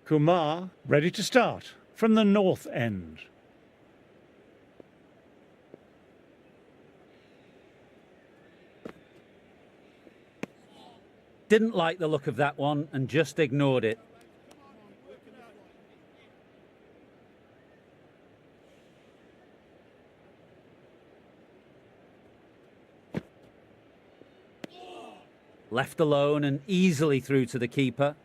Kumar ready to start from the north end. Didn't like the look of that one and just ignored it. Left alone and easily through to the keeper.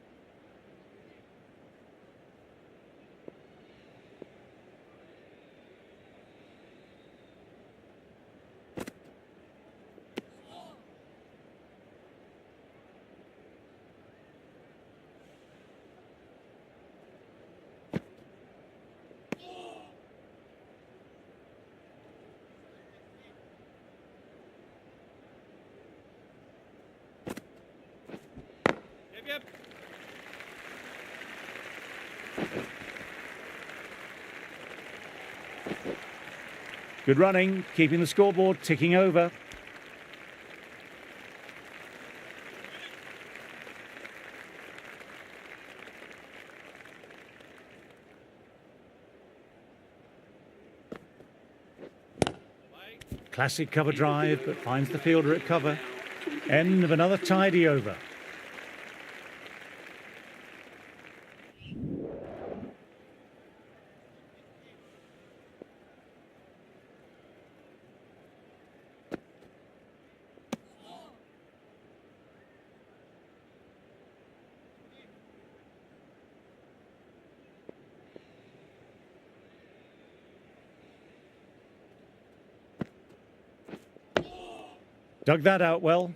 Good running, keeping the scoreboard ticking over. Classic cover drive, but finds the fielder at cover. End of another tidy over. Dug that out well.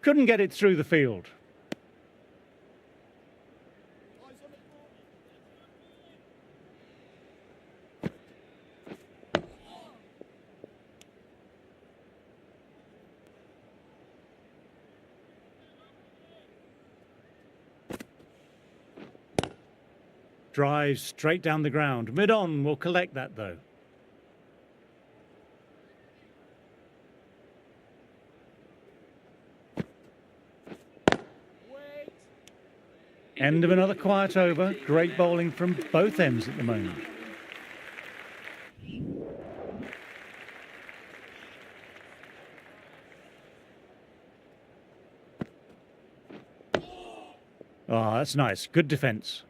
Couldn't get it through the field. Drives straight down the ground. Mid-on will collect that though. End of another quiet over. Great bowling from both ends at the moment. Oh, that's nice. Good defence.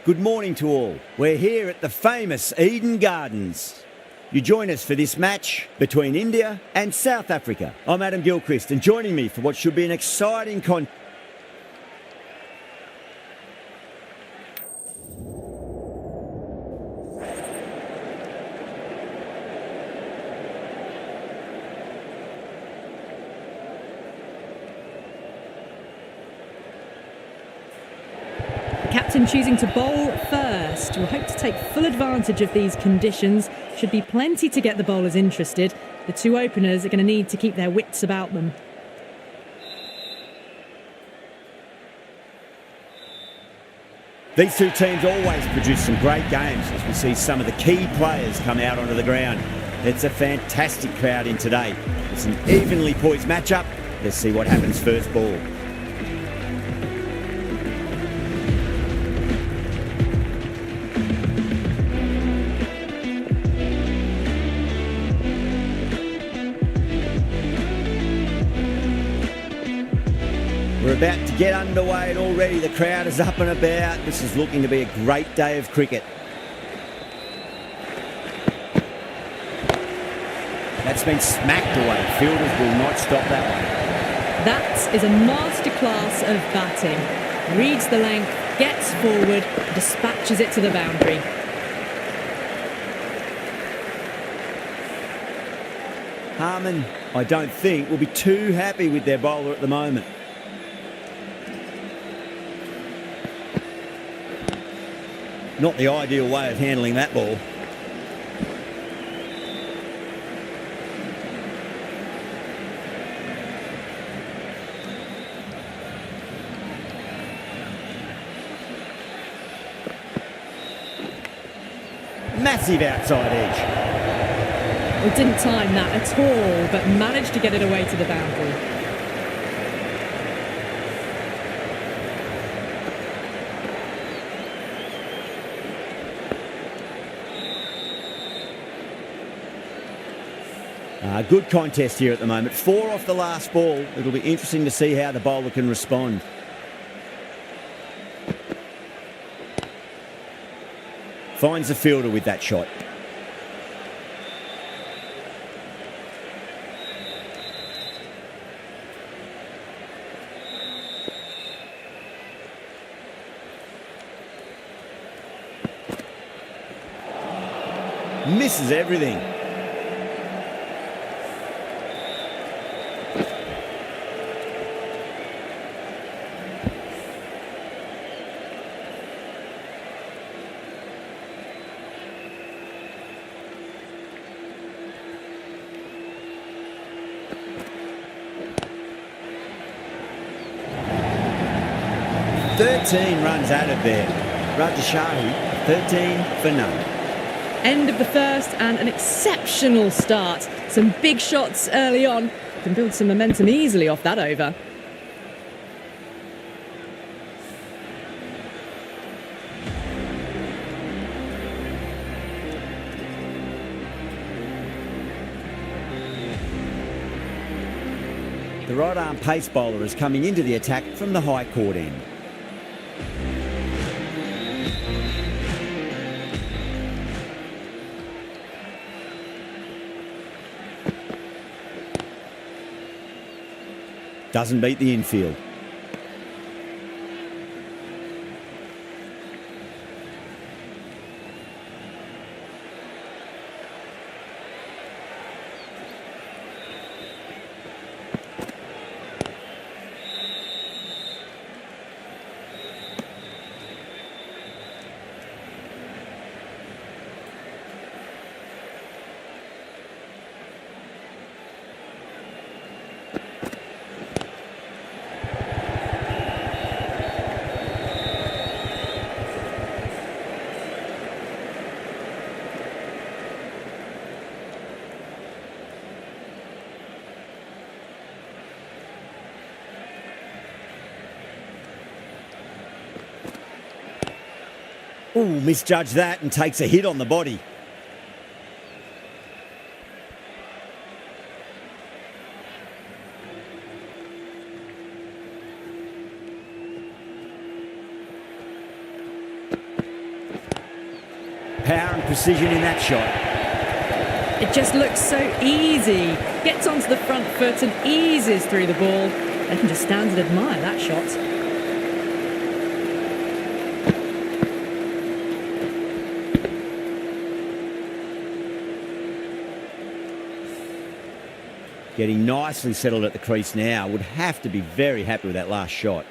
Good morning to all. We're here at the famous Eden Gardens. You join us for this match between India and South Africa. I'm Adam Gilchrist, and joining me for what should be an exciting Captain choosing to bowl first. We'll hope to take full advantage of these conditions. Should be plenty to get the bowlers interested. The two openers are going to need to keep their wits about them. These two teams always produce some great games as we see some of the key players come out onto the ground. It's a fantastic crowd in today. It's an evenly poised matchup. Let's see what happens first ball. We're about to get underway and already the crowd is up and about. This is looking to be a great day of cricket. That's been smacked away. Fielders will not stop that one. That is a masterclass of batting. Reads the length, gets forward, dispatches it to the boundary. Harman, I don't think, will be too happy with their bowler at the moment. Not the ideal way of handling that ball. Massive outside edge. Well, didn't time that at all, but managed to get it away to the boundary. Good contest here at the moment. 4 off the last ball. It'll be interesting to see how the bowler can respond. Finds the fielder with that shot. Misses everything. Runs out of there. Rajashahi, 13 for none. End of the first and an exceptional start. Some big shots early on. Can build some momentum easily off that over. The right-arm pace bowler is coming into the attack from the high court end. Doesn't beat the infield. Ooh, misjudged that and takes a hit on the body. Power and precision in that shot. It just looks so easy. Gets onto the front foot and eases through the ball. They can just stand and admire that shot. Getting nicely settled at the crease now. Would have to be very happy with that last shot.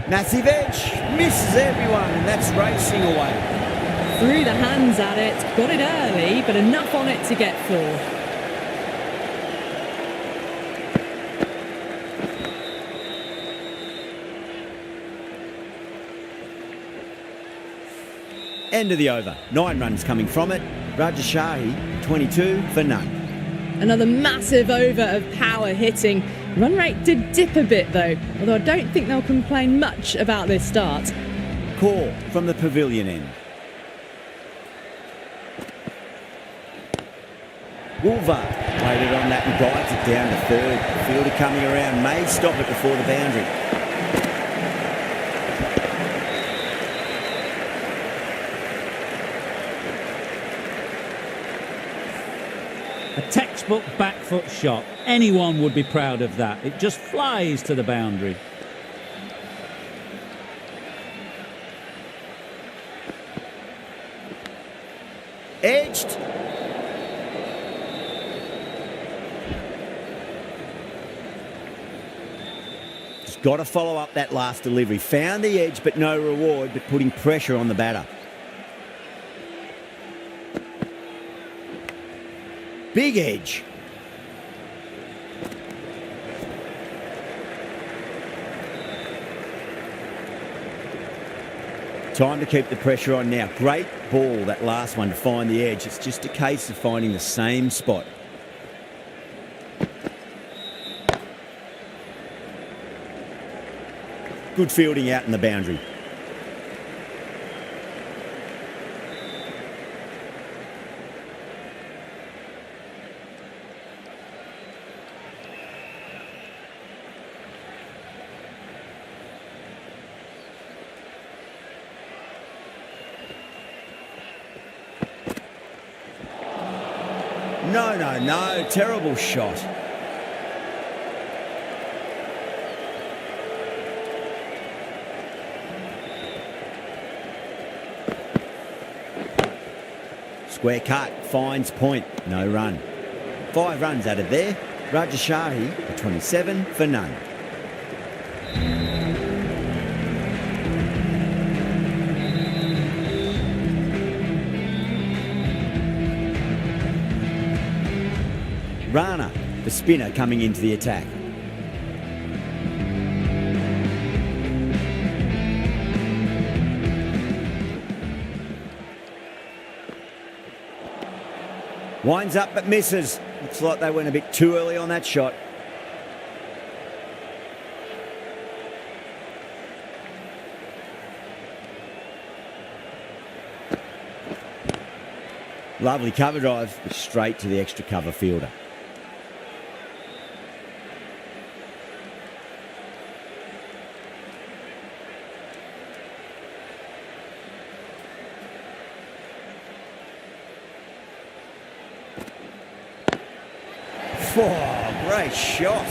Massive edge. Misses everyone, and that's racing away. Threw the hands at it. Got it early, but enough on it to get 4. End of the over. 9 runs coming from it. Rajashahi, 22 for none. Another massive over of power hitting. Run rate did dip a bit though, although I don't think they'll complain much about this start. Call from the pavilion end. Woolver waited on that and guides it down to third. The fielder coming around may stop it before the boundary. A textbook back foot shot. Anyone would be proud of that. It just flies to the boundary. Edged. Just got to follow up that last delivery. Found the edge, but no reward, but putting pressure on the batter. Big edge. Time to keep the pressure on now. Great ball, that last one, to find the edge. It's just a case of finding the same spot. Good fielding out in the boundary. No. Terrible shot. Square cut, finds point, no run. 5 runs added there. Rajashahi for 27 for none. Rana, the spinner, coming into the attack. Winds up but misses. Looks like they went a bit too early on that shot. Lovely cover drive, straight to the extra cover fielder. Oh, great shot.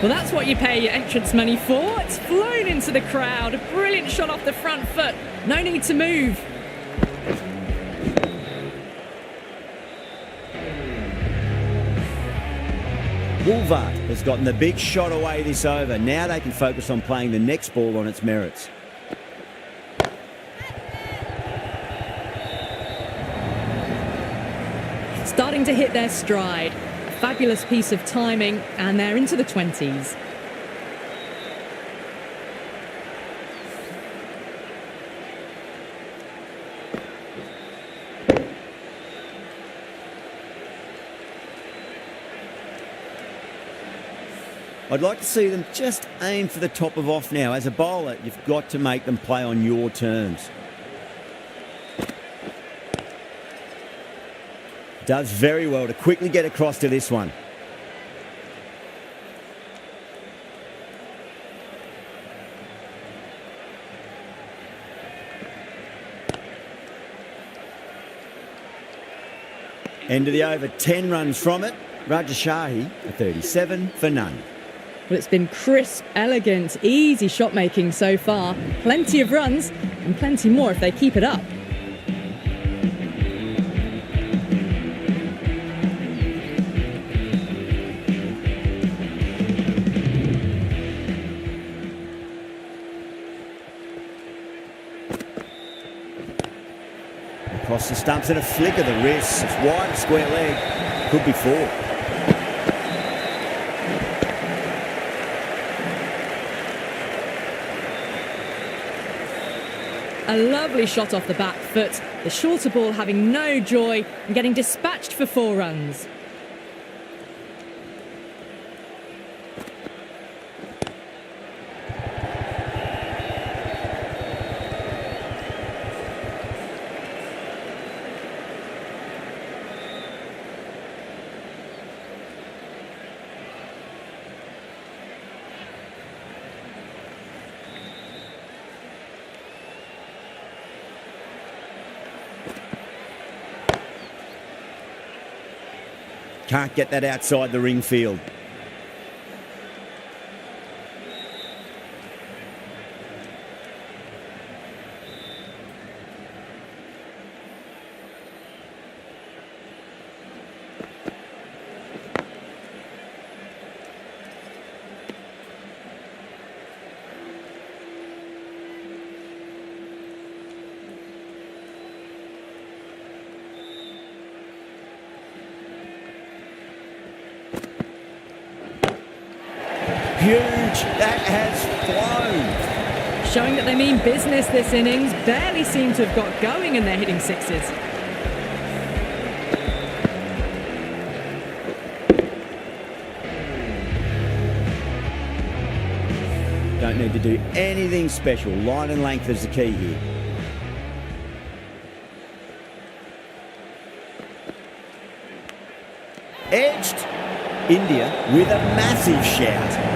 Well, that's what you pay your entrance money for. It's flown into the crowd. A brilliant shot off the front foot. No need to move. Woolver has gotten the big shot away this over. Now they can focus on playing the next ball on its merits. Starting to hit their stride. A fabulous piece of timing, and they're into the 20s. I'd like to see them just aim for the top of off now. As a bowler, you've got to make them play on your terms. Does very well to quickly get across to this one. End of the over, 10 runs from it. Rajashahi for 37 for none. Well, it's been crisp, elegant, easy shot making so far. Plenty of runs and plenty more if they keep it up. Across the stumps and a flick of the wrist. It's wide, square leg. Could be 4. A lovely shot off the back foot. The shorter ball having no joy and getting dispatched for 4 runs. Can't get that outside the ring field. Huge. That has flown. Showing that they mean business this innings. Barely seem to have got going and they're hitting sixes. Don't need to do anything special. Line and length is the key here. Edged. India with a massive shout.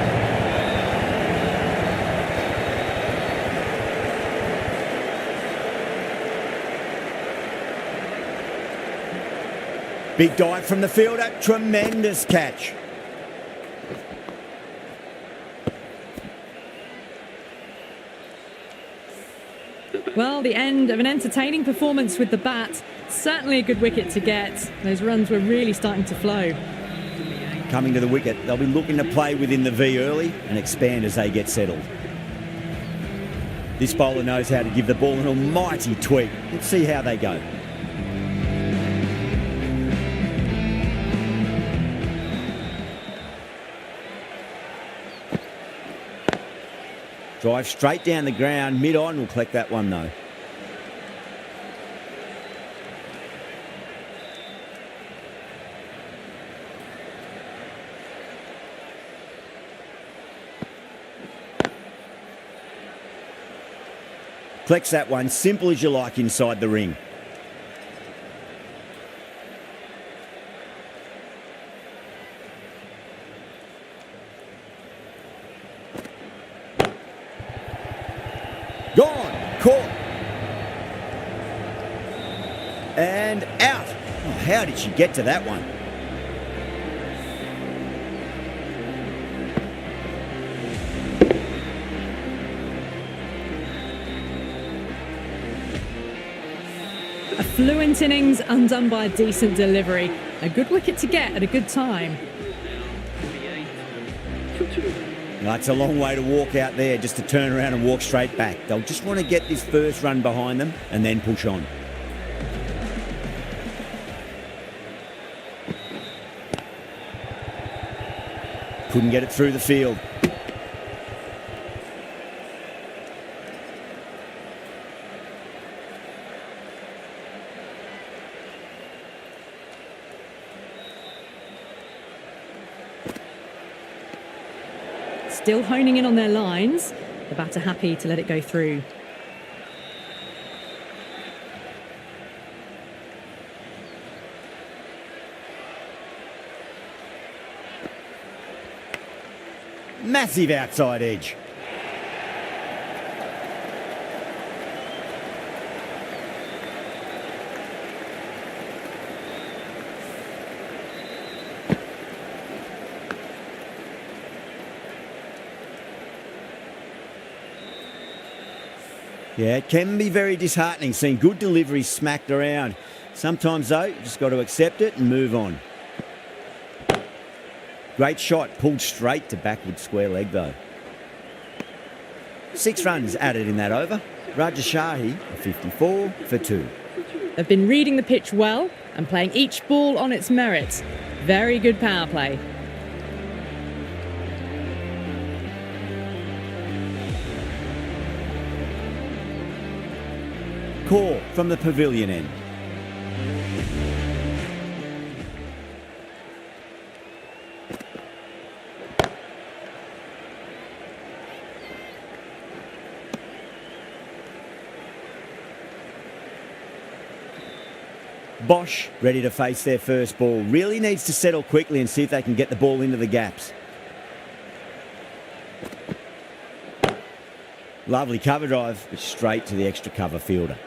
Big dive from the fielder. Tremendous catch. Well, the end of an entertaining performance with the bat. Certainly a good wicket to get. Those runs were really starting to flow. Coming to the wicket, they'll be looking to play within the V early and expand as they get settled. This bowler knows how to give the ball an almighty tweak. Let's see how they go. Drive straight down the ground, mid-on, will collect that one though. Collects that one, simple as you like inside the ring. Gone, caught. And out. Oh, how did she get to that one? A fluent innings undone by a decent delivery. A good wicket to get at a good time. No, it's a long way to walk out there just to turn around and walk straight back. They'll just want to get this first run behind them and then push on. Couldn't get it through the field. Still honing in on their lines. The batter happy to let it go through. Massive outside edge. Yeah, it can be very disheartening seeing good deliveries smacked around. Sometimes, though, you just got to accept it and move on. Great shot, pulled straight to backward square leg, though. 6 runs added in that over. Rajashahi, 54 for 2. They've been reading the pitch well and playing each ball on its merit. Very good power play. Core from the pavilion end. Bosch ready to face their first ball. Really needs to settle quickly and see if they can get the ball into the gaps. Lovely cover drive, but straight to the extra cover fielder.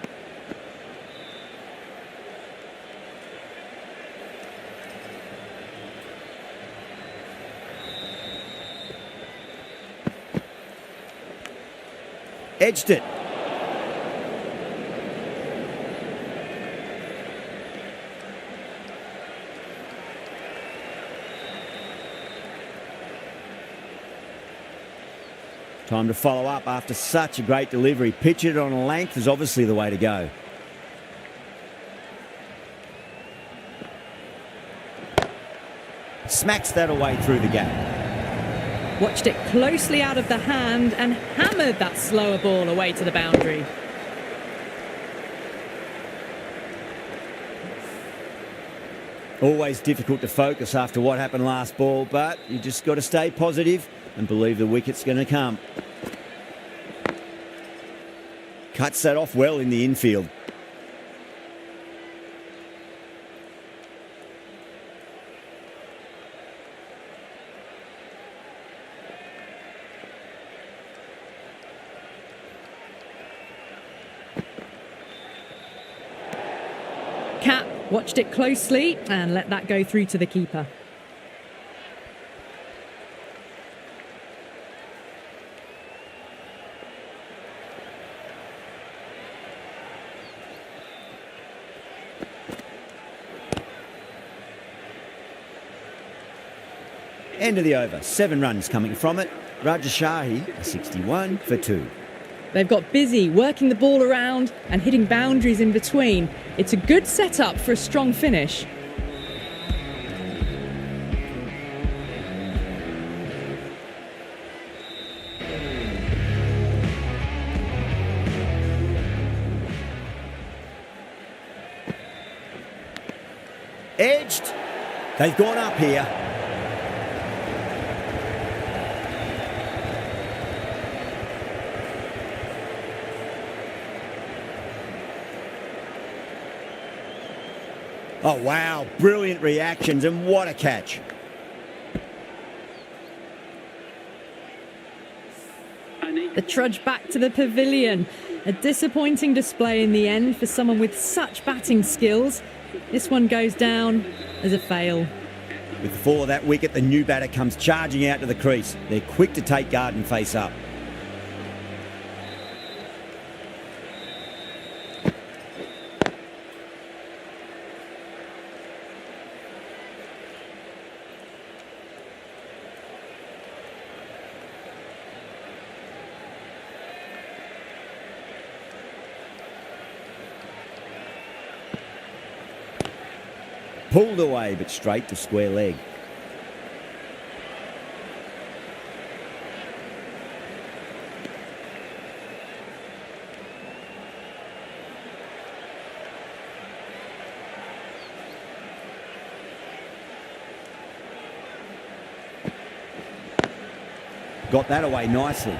edged it. Time to follow up after such a great delivery. Pitch it on a length is obviously the way to go. Smacks that away through the gap. Watched it closely out of the hand and hammered that slower ball away to the boundary. Always difficult to focus after what happened last ball, but you just got to stay positive and believe the wicket's going to come. Cuts that off well in the infield. Cap watched it closely and let that go through to the keeper. End of the over. 7 runs coming from it. Rajashahi, a 61 for 2. They've got busy working the ball around and hitting boundaries in between. It's a good setup for a strong finish. Edged. They've gone up here. Oh, wow. Brilliant reactions, and what a catch. The trudge back to the pavilion. A disappointing display in the end for someone with such batting skills. This one goes down as a fail. With the fall of that wicket, the new batter comes charging out to the crease. They're quick to take guard and face up. Pulled away, but straight to square leg. Got that away nicely.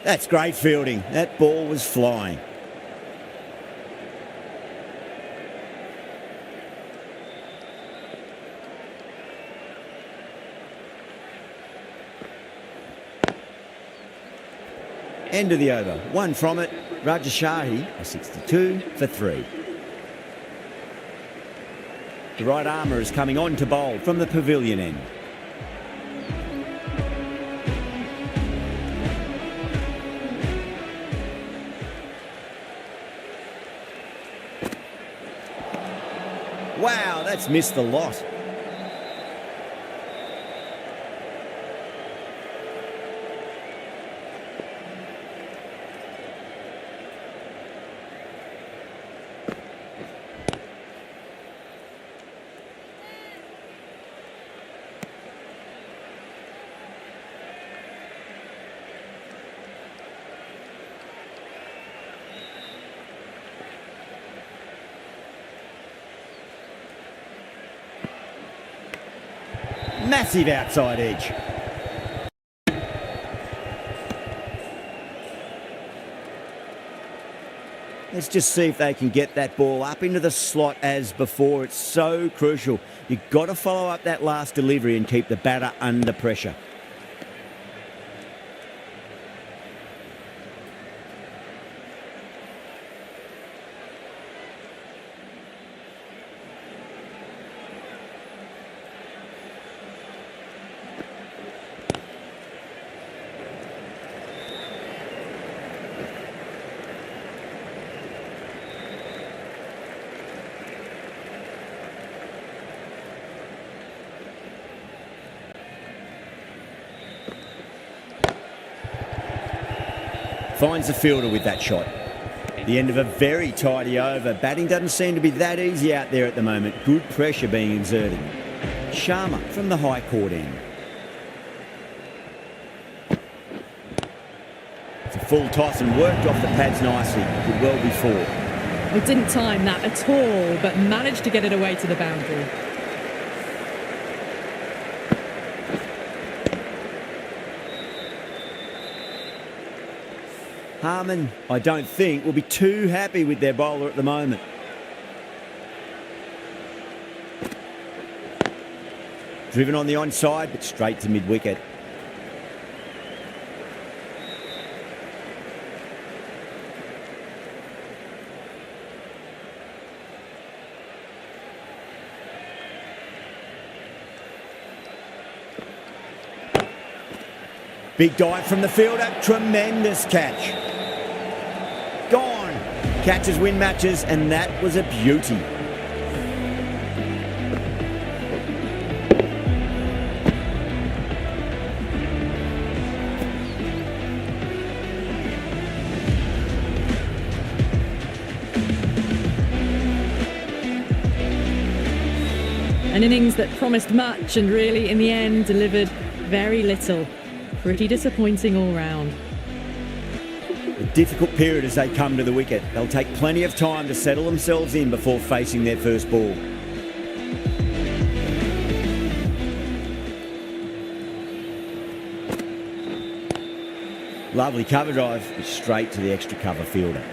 That's great fielding. That ball was flying. End of the over. 1 from it. Rajashahi, a 62 for 3. The right armour is coming on to bowl from the pavilion end. Wow, that's missed the lot. Massive outside edge. Let's just see if they can get that ball up into the slot as before. It's so crucial. You've got to follow up that last delivery and keep the batter under pressure. Finds the fielder with that shot. The end of a very tidy over. Batting doesn't seem to be that easy out there at the moment. Good pressure being exerted. Sharma from the high court end. It's a full toss and worked off the pads nicely. Could well be four. We didn't time that at all, but managed to get it away to the boundary. Harman, I don't think, will be too happy with their bowler at the moment. Driven on the onside, but straight to mid-wicket. Big dive from the fielder, tremendous catch. Gone. Catches win matches, and that was a beauty. An innings that promised much and really, in the end, delivered very little. Pretty disappointing all round. A difficult period as they come to the wicket. They'll take plenty of time to settle themselves in before facing their first ball. Lovely cover drive, straight to the extra cover fielder.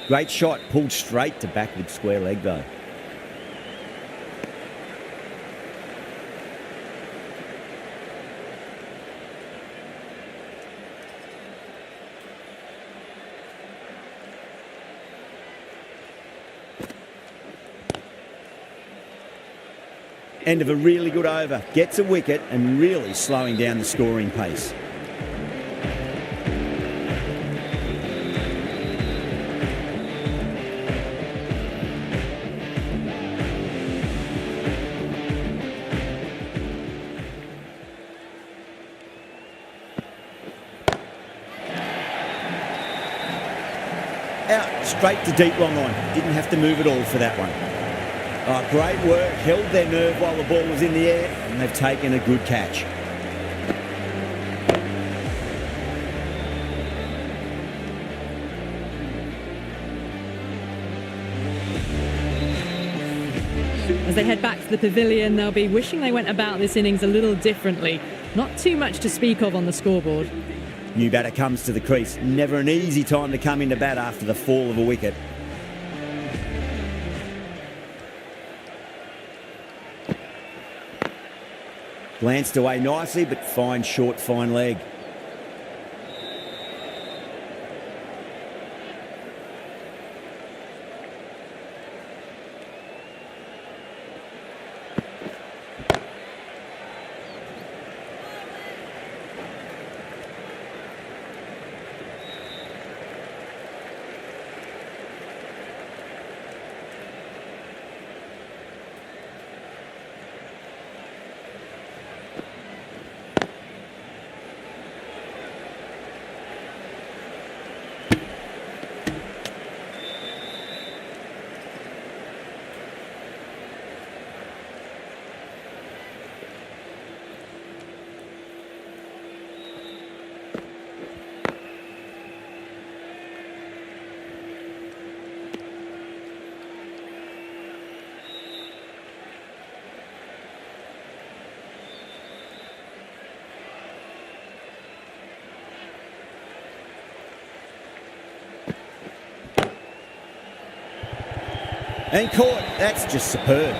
Great shot, pulled straight to backward square leg though. End of a really good over. Gets a wicket and really slowing down the scoring pace. Out, straight to deep long on. Didn't have to move at all for that one. Oh, great work. Held their nerve while the ball was in the air, and they've taken a good catch. As they head back to the pavilion, they'll be wishing they went about this innings a little differently. Not too much to speak of on the scoreboard. New batter comes to the crease. Never an easy time to come into bat after the fall of a wicket. Glanced away nicely, but fine short, fine leg. And caught. That's just superb.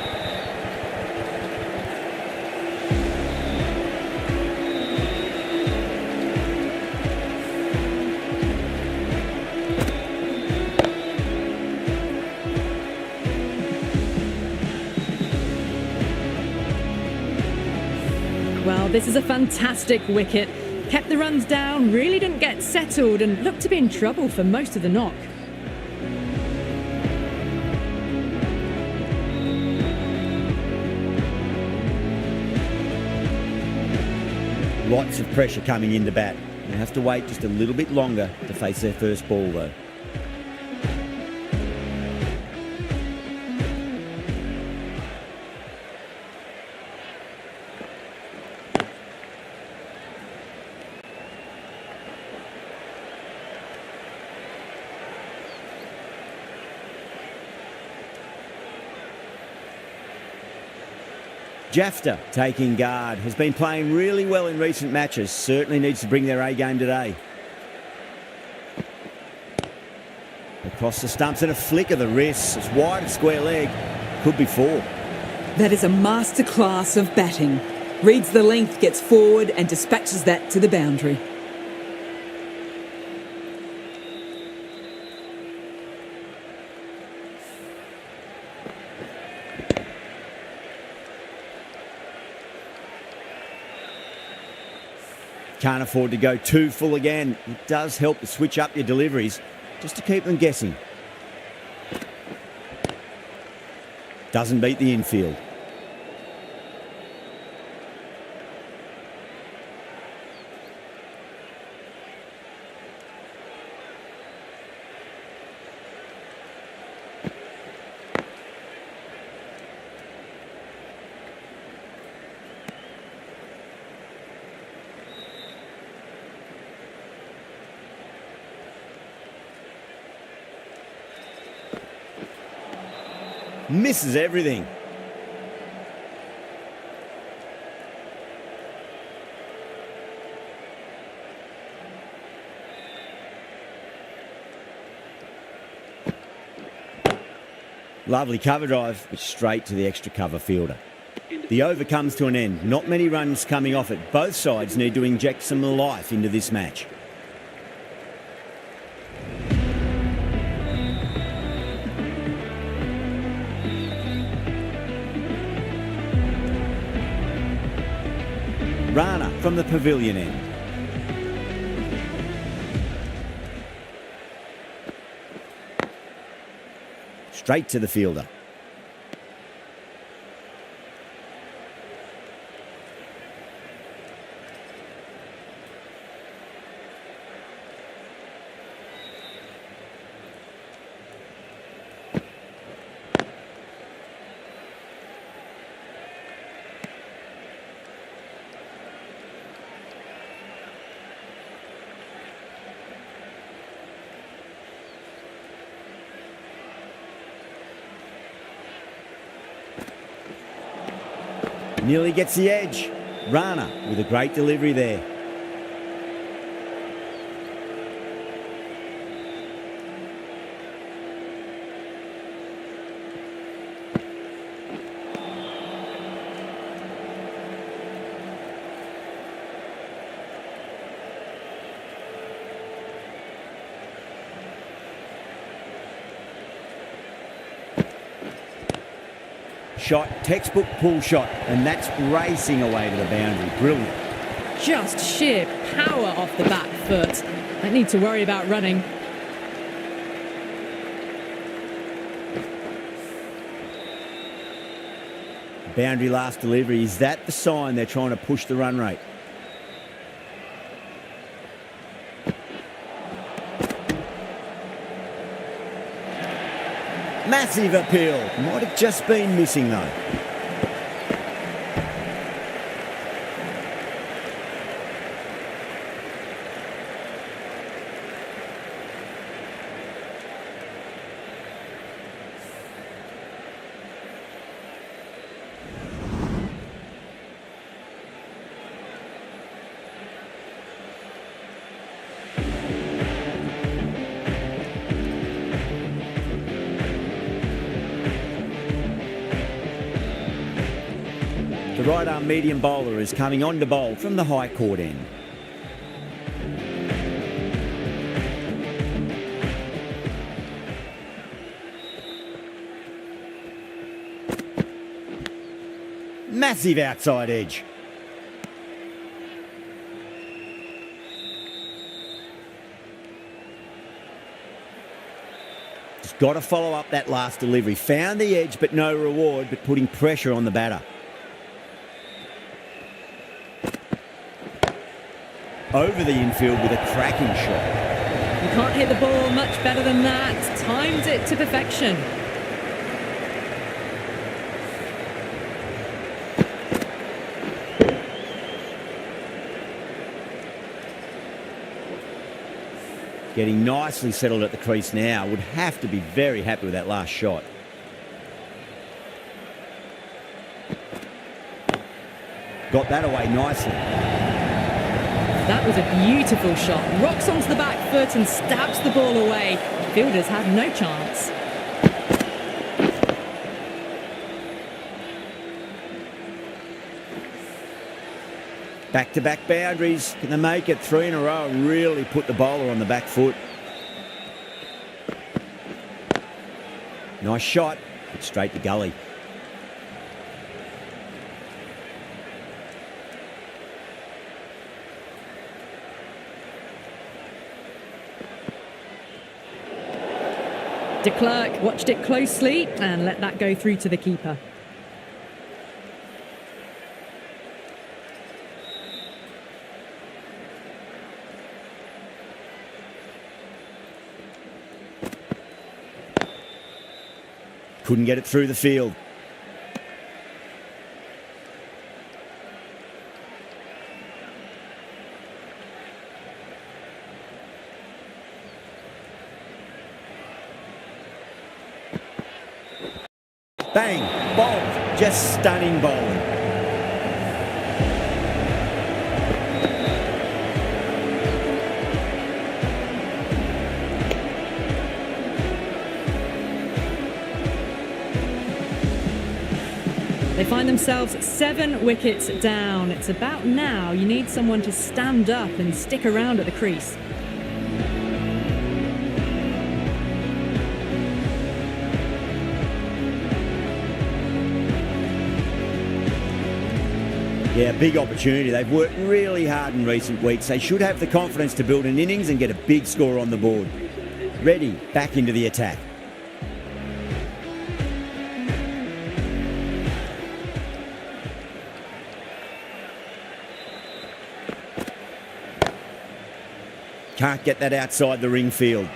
this is a fantastic wicket. Kept the runs down, really didn't get settled and looked to be in trouble for most of the knock. Lots of pressure coming into bat. They have to wait just a little bit longer to face their first ball though. Jafta taking guard, has been playing really well in recent matches, certainly needs to bring their A game today. Across the stumps and a flick of the wrists, it's wide of square leg, could be 4. That is a masterclass of batting. Reads the length, gets forward and dispatches that to the boundary. Can't afford to go too full again. It does help to switch up your deliveries, just to keep them guessing. Doesn't beat the infield. Misses everything. Lovely cover drive, but straight to the extra cover fielder. The over comes to an end. Not many runs coming off it. Both sides need to inject some life into this match. Rana from the pavilion end. Straight to the fielder. Nearly gets the edge. Rana with a great delivery there. Shot, textbook pull shot, and that's racing away to the boundary. Brilliant. Just sheer power off the back foot. Don't need to worry about running. Boundary last delivery. Is that the sign they're trying to push the run rate? Massive appeal. Might have just been missing though. The right-arm medium bowler is coming on to bowl from the high court end. Massive outside edge. Just got to follow up that last delivery. Found the edge, but no reward, but putting pressure on the batter. Over the infield with a cracking shot. You can't hit the ball much better than that. Timed it to perfection. Getting nicely settled at the crease now. Would have to be very happy with that last shot. Got that away nicely. That was a beautiful shot. Rocks onto the back foot and stabs the ball away. Fielders had no chance. Back-to-back boundaries. Can they make it 3 in a row and really put the bowler on the back foot? Nice shot. Straight to gully. De Klerk watched it closely and let that go through to the keeper. Couldn't get it through the field. Bang, bowled, just stunning bowling. They find themselves 7 wickets down. It's about now. You need someone to stand up and stick around at the crease. Yeah, big opportunity. They've worked really hard in recent weeks. They should have the confidence to build an innings and get a big score on the board. Ready, back into the attack. Can't get that outside the ring field.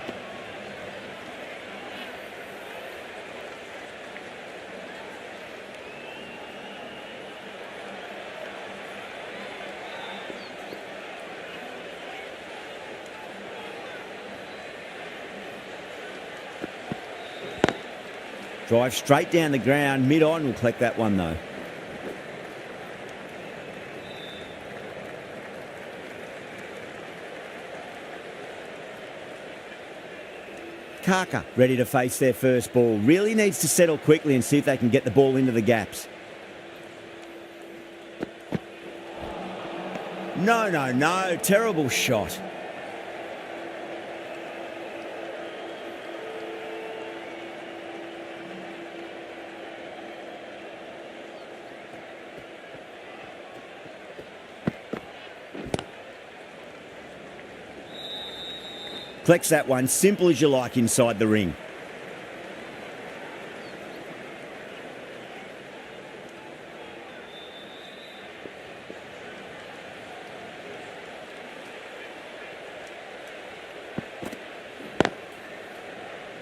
Drive straight down the ground, mid-on, will collect that one though. Kaka ready to face their first ball. Really needs to settle quickly and see if they can get the ball into the gaps. No. Terrible shot. Collects that one, simple as you like, inside the ring.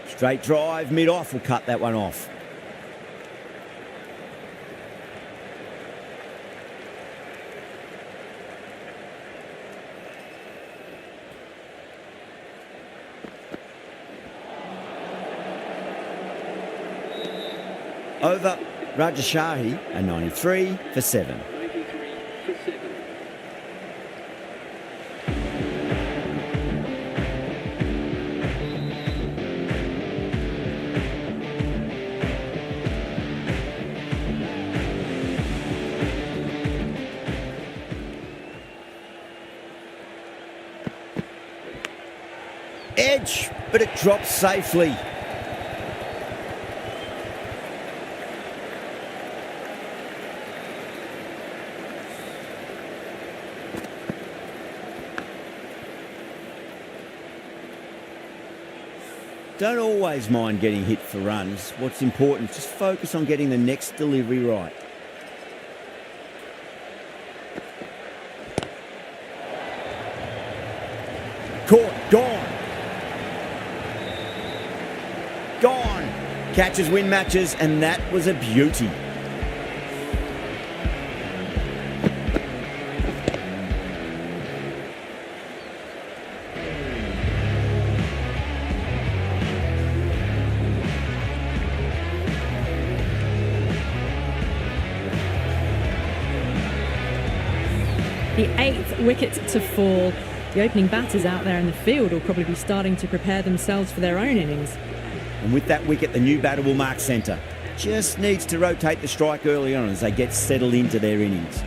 Straight drive, mid-off, will cut that one off. Over Rajashahi, a 93 for 7. Edge, but it drops safely. Don't always mind getting hit for runs. What's important is just focus on getting the next delivery right. Caught, gone. Gone. Catches win matches, and that was a beauty. The 8th wicket to fall. The opening batters out there in the field will probably be starting to prepare themselves for their own innings. And with that wicket, the new batter will mark centre. Just needs to rotate the strike early on as they get settled into their innings.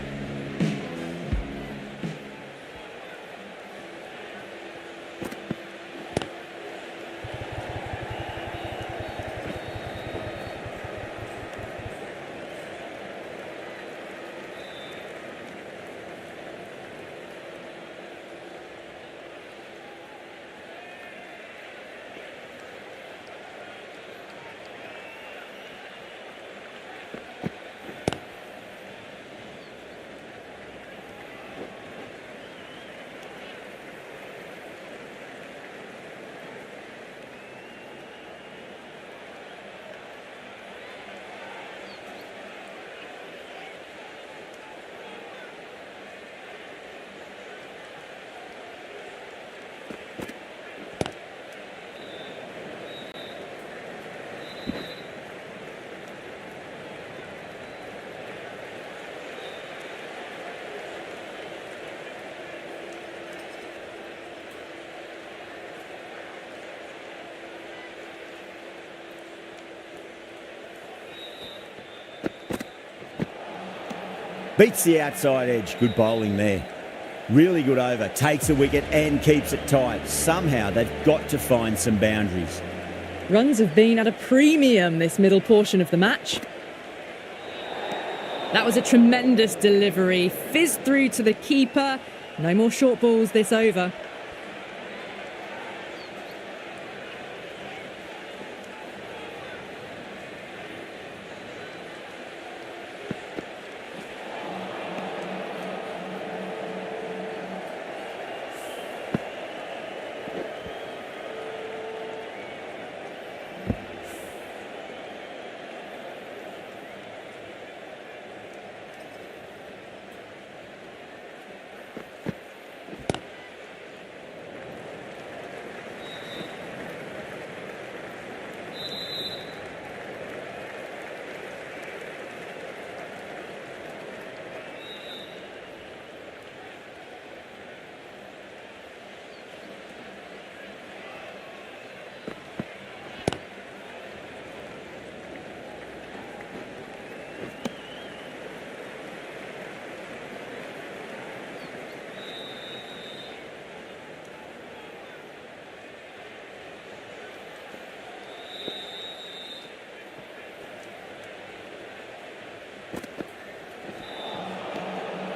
Beats the outside edge. Good bowling there. Really good over. Takes a wicket and keeps it tight. Somehow they've got to find some boundaries. Runs have been at a premium this middle portion of the match. That was a tremendous delivery. Fizzed through to the keeper. No more short balls this over.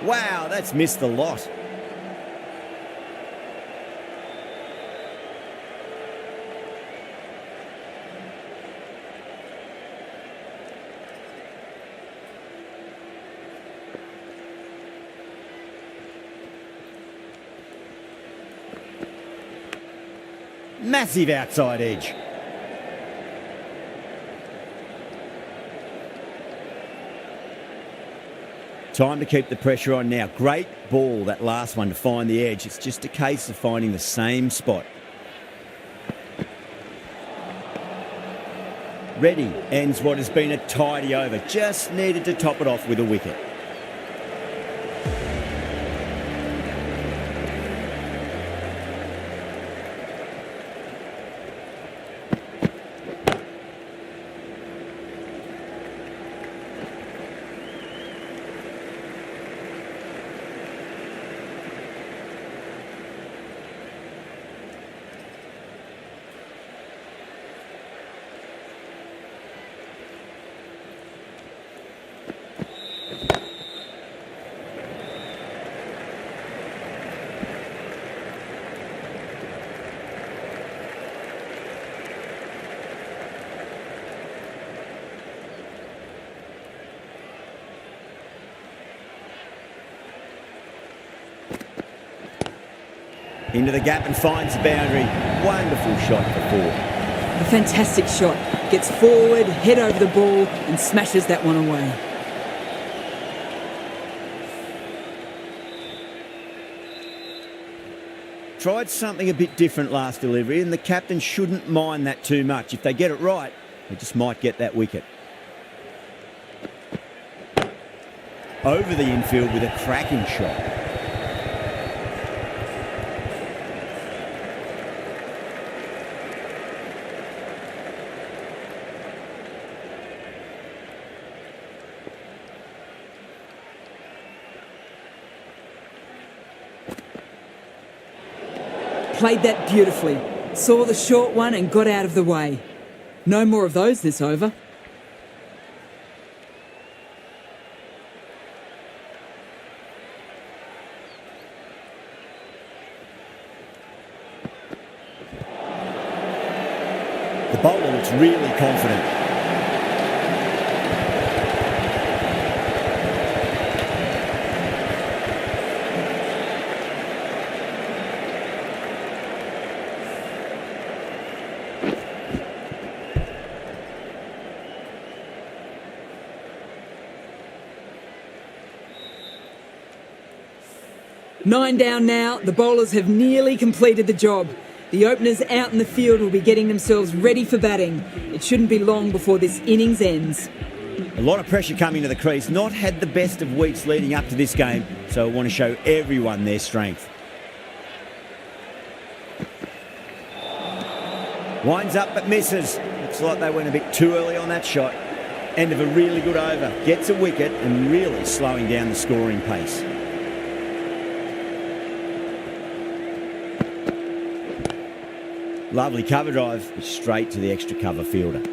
Wow, that's missed the lot. Massive outside edge. Time to keep the pressure on now. Great ball, that last one, to find the edge. It's just a case of finding the same spot. Ready ends what has been a tidy over. Just needed to top it off with a wicket. Into the gap and finds the boundary. Wonderful shot for four. A fantastic shot. Gets forward, head over the ball and smashes that one away. Tried something a bit different last delivery, and the captain shouldn't mind that too much. If they get it right, they just might get that wicket. Over the infield with a cracking shot. Played that beautifully. Saw the short one and got out of the way. No more of those this over. The bowler looks really confident. Nine down now, the bowlers have nearly completed the job. The openers out in the field will be getting themselves ready for batting. It shouldn't be long before this innings ends. A lot of pressure coming to the crease. Not had the best of weeks leading up to this game, so I want to show everyone their strength. Winds up but misses. Looks like they went a bit too early on that shot. End of a really good over. Gets a wicket and really slowing down the scoring pace. Lovely cover drive, but straight to the extra cover fielder.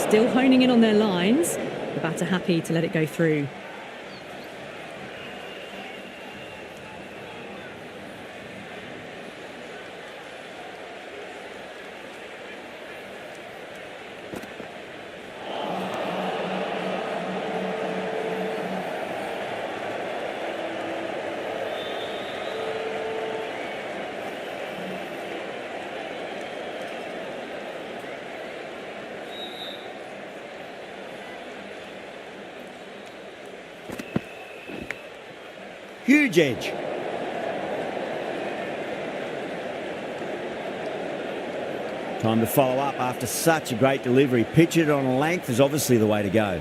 Still honing in on their lines. The batter happy to let it go through. Huge edge. Time to follow up after such a great delivery. Pitch it on length is obviously the way to go.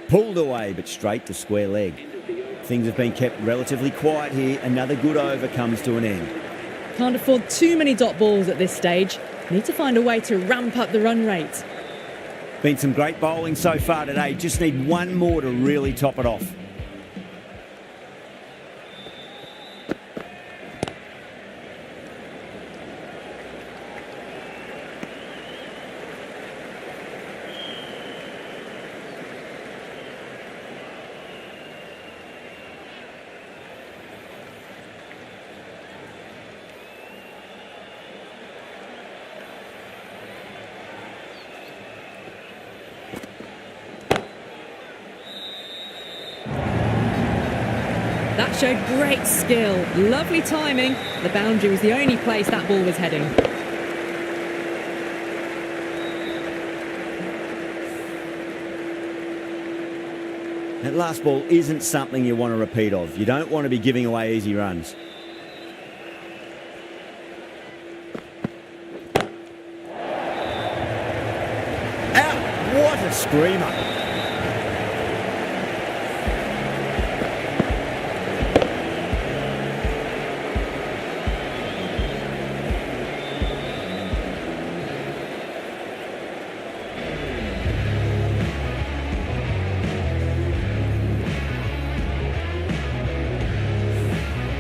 Pulled away, but straight to square leg. Things have been kept relatively quiet here. Another good over comes to an end. Can't afford too many dot balls at this stage. Need to find a way to ramp up the run rate. Been some great bowling so far today. Just need one more to really top it off. That showed great skill. Lovely timing. The boundary was the only place that ball was heading. That last ball isn't something you want to repeat of. You don't want to be giving away easy runs. Out! What a screamer!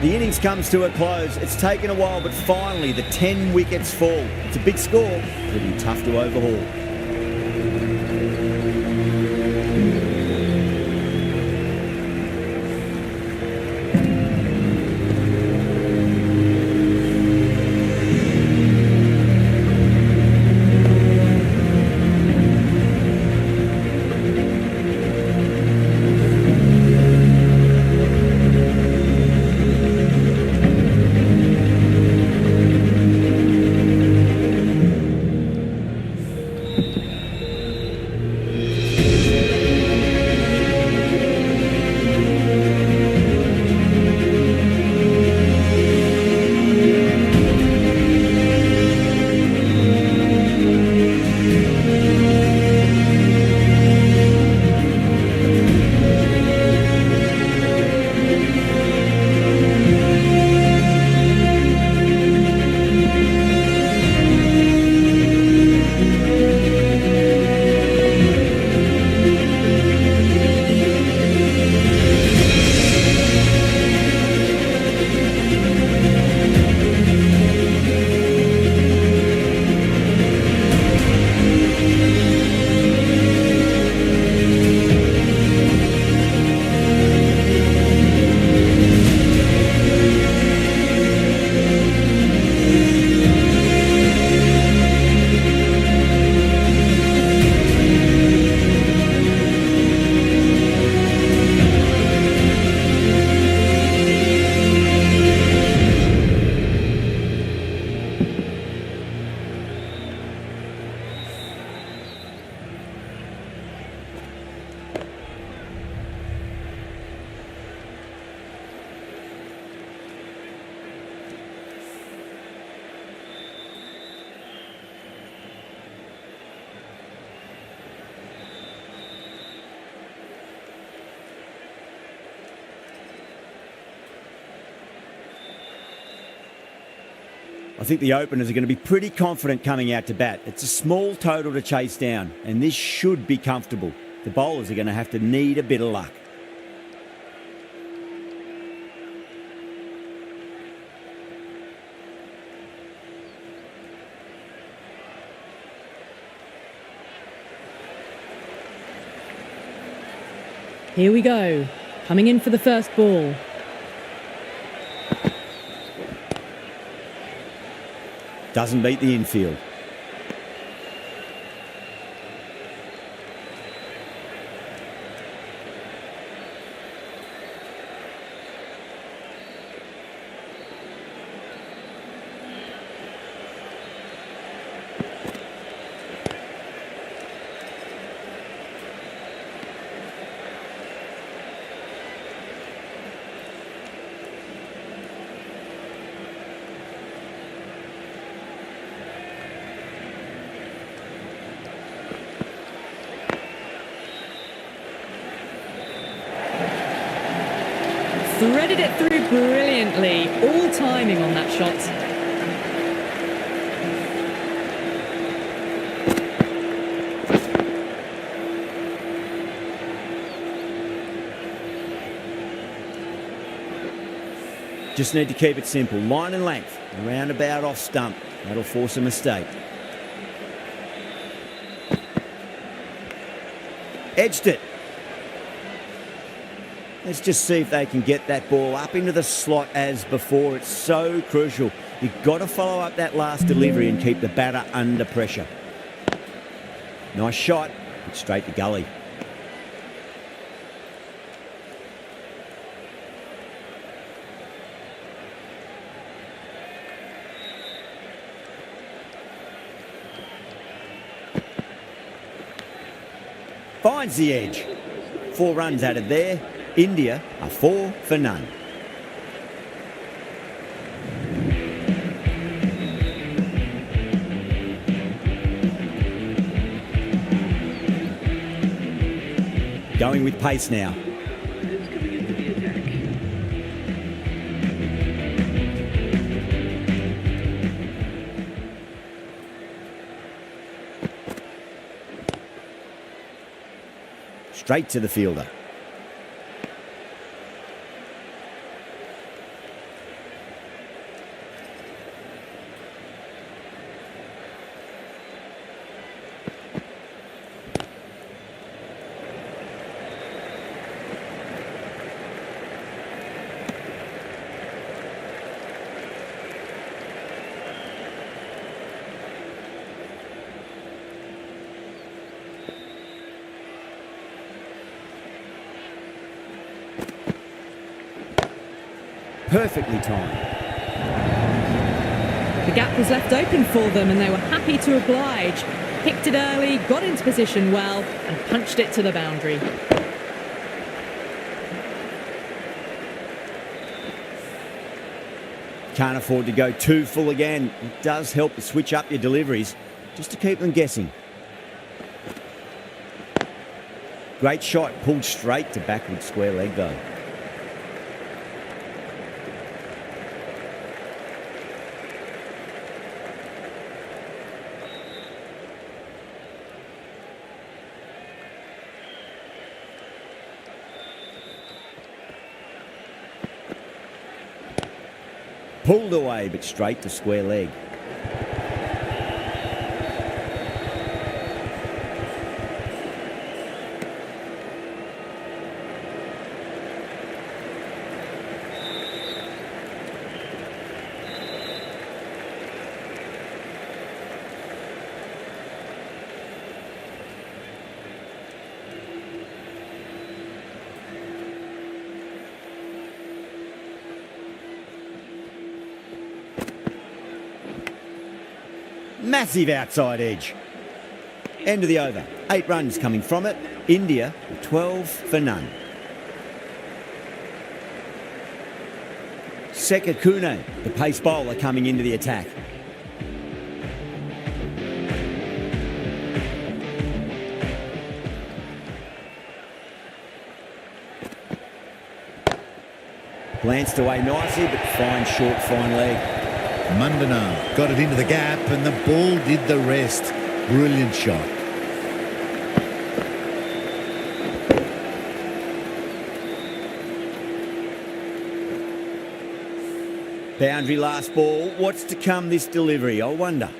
The innings comes to a close. It's taken a while, but finally the 10 wickets fall. It's a big score, pretty tough to overhaul. I think the openers are going to be pretty confident coming out to bat. It's a small total to chase down, and this should be comfortable. The bowlers are going to have to need a bit of luck. Here we go. Coming in for the first ball. Doesn't beat the infield. Threaded it through brilliantly. All timing on that shot. Just need to keep it simple. Line and length. Around about off stump. That'll force a mistake. Edged it. Let's just see if they can get that ball up into the slot as before. It's so crucial. You've got to follow up that last delivery and keep the batter under pressure. Nice shot, but straight to gully. Finds the edge. 4 runs added there. India are 4 for none. Going with pace now. Straight to the fielder. Perfectly timed. The gap was left open for them and they were happy to oblige. Picked it early, got into position well and punched it to the boundary. Can't afford to go too full again. It does help to switch up your deliveries just to keep them guessing. Great shot, pulled straight to backward square leg though. Pulled away, but straight to square leg. Massive outside edge. End of the over. 8 runs coming from it. India 12 for none. Sekakune, the pace bowler, coming into the attack. Glanced away nicely, but fine short, fine leg. Mandana got it into the gap and the ball did the rest. Brilliant shot. Boundary last ball. What's to come this delivery, I wonder.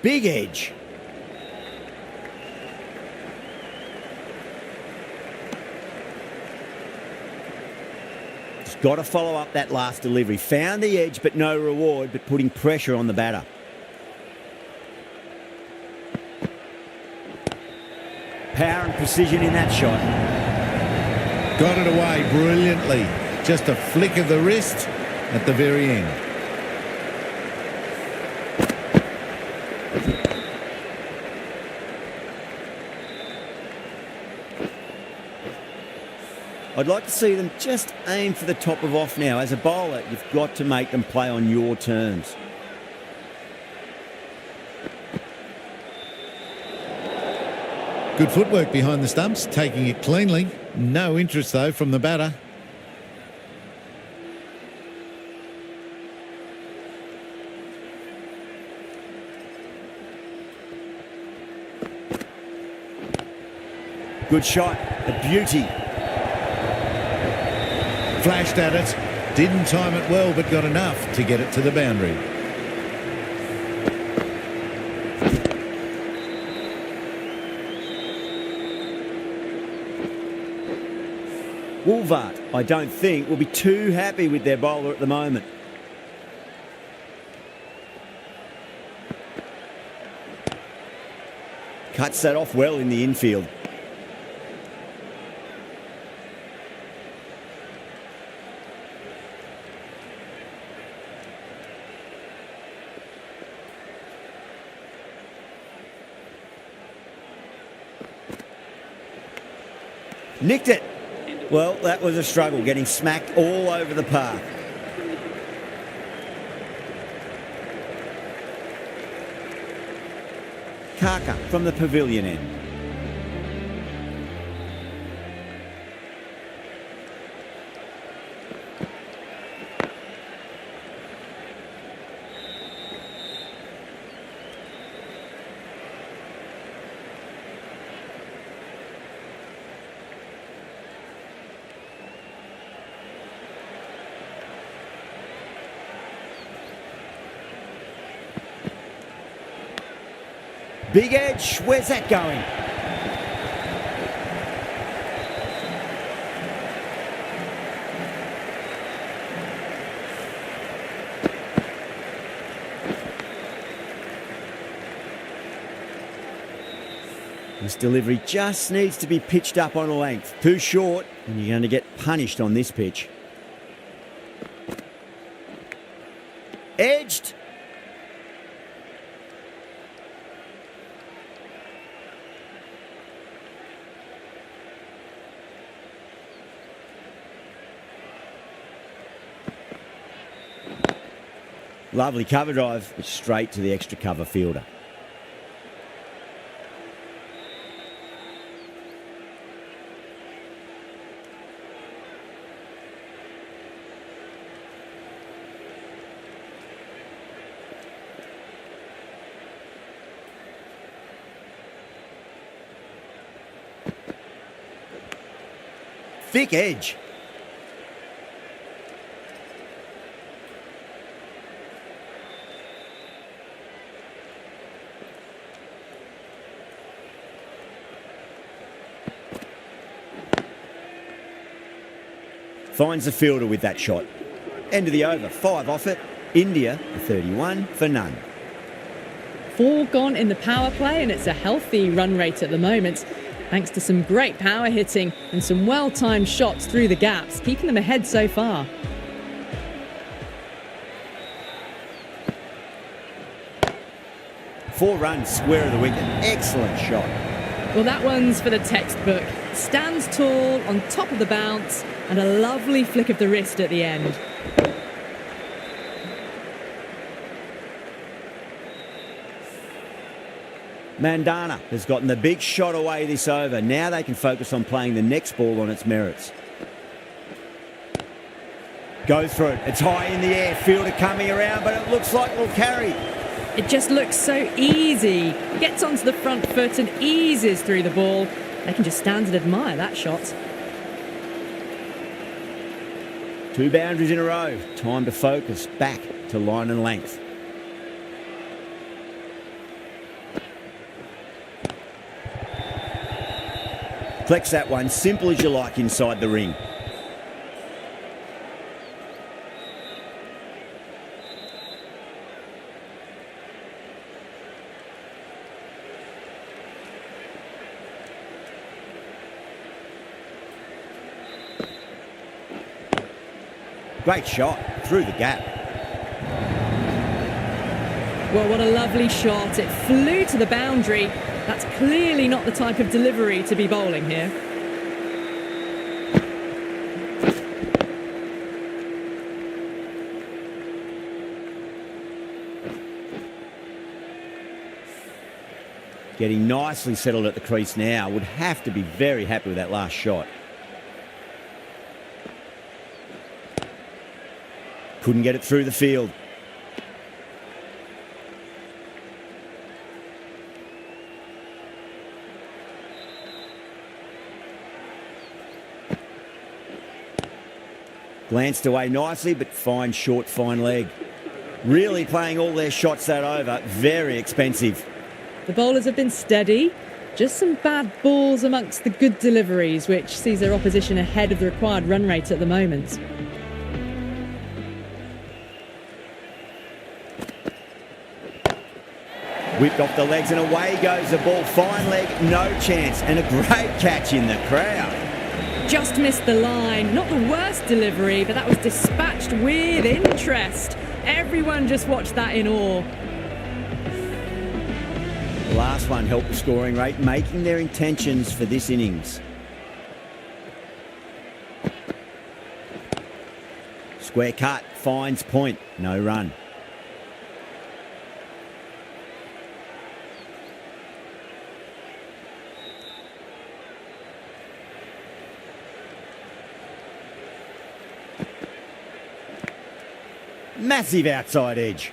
Big edge. Got to follow up that last delivery. Found the edge, but no reward, but putting pressure on the batter. Power and precision in that shot. Got it away brilliantly. Just a flick of the wrist at the very end. I'd like to see them just aim for the top of off now. As a bowler, you've got to make them play on your terms. Good footwork behind the stumps, taking it cleanly. No interest, though, from the batter. Good shot, a beauty. Flashed at it, didn't time it well, but got enough to get it to the boundary. Woolvart, I don't think, will be too happy with their bowler at the moment. Cuts that off well in the infield. Nicked it. Well, that was a struggle, getting smacked all over the park. Kaka from the pavilion end. Big edge, where's that going? This delivery just needs to be pitched up on a length. Too short, and you're going to get punished on this pitch. Edged. Lovely cover drive, but straight to the extra cover fielder. Thick edge. Finds the fielder with that shot. End of the over, 5 off it. India, a 31 for none. 4 gone in the power play, and it's a healthy run rate at the moment, thanks to some great power hitting and some well-timed shots through the gaps, keeping them ahead so far. Four runs, square of the wicket. Excellent shot. Well, that one's for the textbook. Stands tall, on top of the bounce, and a lovely flick of the wrist at the end. Mandana has gotten the big shot away this over. Now they can focus on playing the next ball on its merits. Go through it. It's high in the air. Fielder coming around, but it looks like it'll carry. It just looks so easy. Gets onto the front foot and eases through the ball. They can just stand and admire that shot. 2 boundaries in a row. Time to focus back to line and length. Flex that one, simple as you like inside the ring. Great shot through the gap. Well, what a lovely shot. It flew to the boundary. That's clearly not the type of delivery to be bowling here. Getting nicely settled at the crease now. Would have to be very happy with that last shot. Couldn't get it through the field. Glanced away nicely, but fine short, fine leg. Really playing all their shots that over. Very expensive. The bowlers have been steady. Just some bad balls amongst the good deliveries, which sees their opposition ahead of the required run rate at the moment. Whipped off the legs and away goes the ball. Fine leg, no chance. And a great catch in the crowd. Just missed the line. Not the worst delivery, but that was dispatched with interest. Everyone just watched that in awe. The last one helped the scoring rate, making their intentions for this innings. Square cut, finds point, no run. Massive outside edge.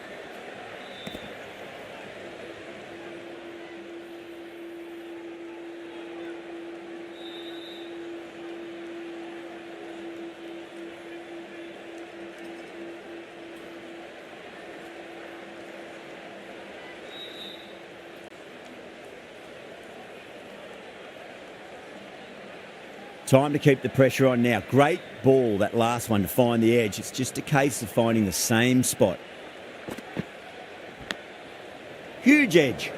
Time to keep the pressure on now. Great ball, that last one, to find the edge. It's just a case of finding the same spot. Huge edge.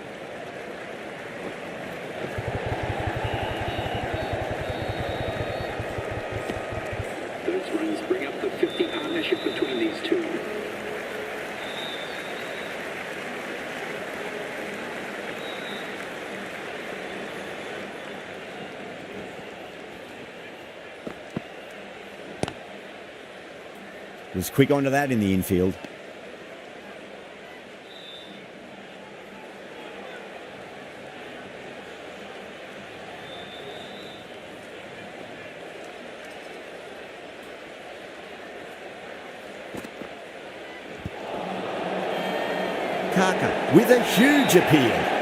Those runs bring up the 50 partnership between these two. Was quick onto that in the infield. Kaka with a huge appeal.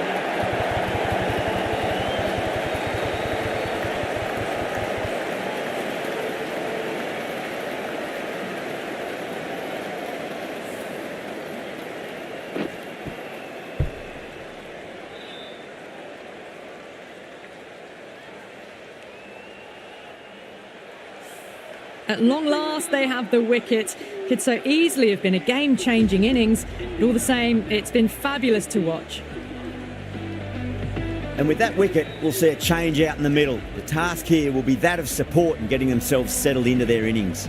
At long last, they have the wicket. Could so easily have been a game-changing innings, but all the same, it's been fabulous to watch. And with that wicket, we'll see a change out in the middle. The task here will be that of support and getting themselves settled into their innings.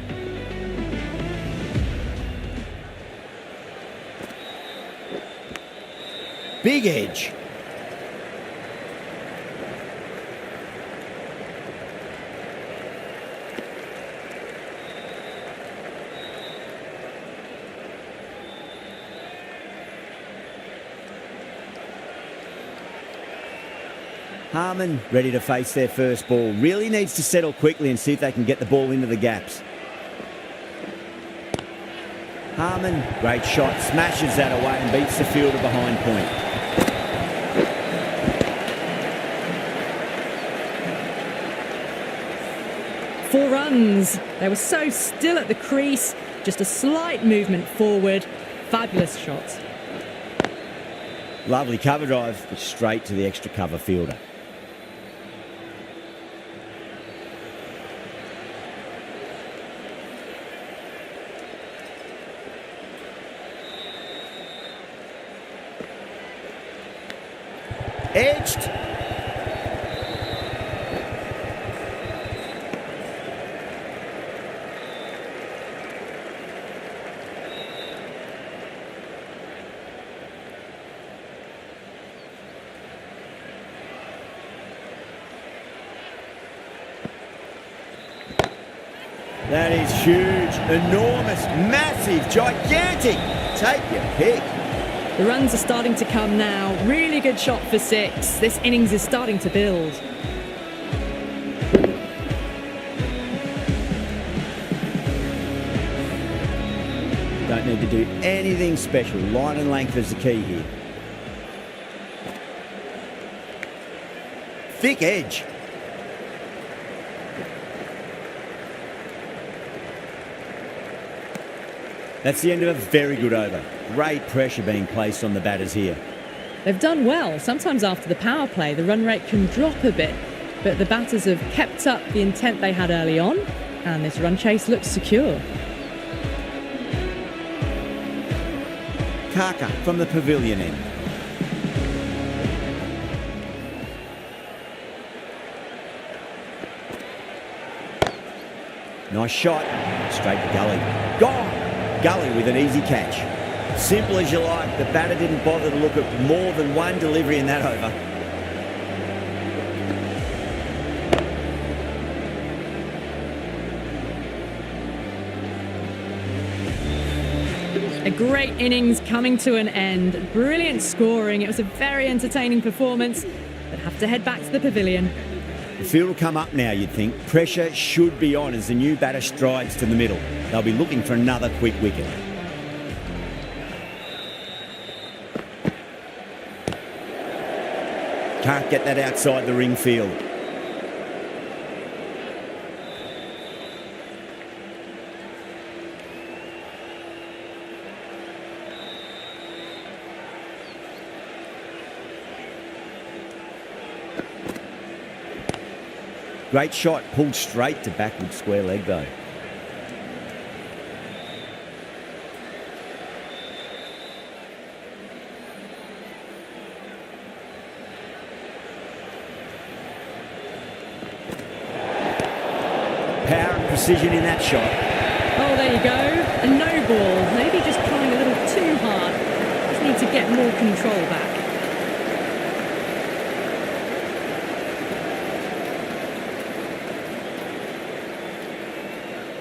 Big edge. Harman ready to face their first ball. Really needs to settle quickly and see if they can get the ball into the gaps. Harman, great shot, smashes that away and beats the fielder behind point. Four runs. They were so still at the crease, just a slight movement forward. Fabulous shots. Lovely cover drive, but straight to the extra cover fielder. Edged. That is huge, enormous, massive, gigantic. Take your pick. The runs are starting to come now. Really good shot for six. This innings is starting to build. Don't need to do anything special. Line and length is the key here. Thick edge. That's the end of a very good over. Great pressure being placed on the batters here. They've done well. Sometimes after the power play, the run rate can drop a bit, but the batters have kept up the intent they had early on, and this run chase looks secure. Kaka from the pavilion end. Nice shot. Straight to Gully. Gone! Gully with an easy catch. Simple as you like. The batter didn't bother to look at more than one delivery in that over. A great innings coming to an end. Brilliant scoring. It was a very entertaining performance. But have to head back to the pavilion. The field will come up now, you'd think. Pressure should be on as the new batter strides to the middle. They'll be looking for another quick wicket. Can't get that outside the ring field. Great shot, pulled straight to backward square leg though. Power and precision in that shot. Oh, there you go. A no ball. Maybe just trying a little too hard. Just need to get more control back.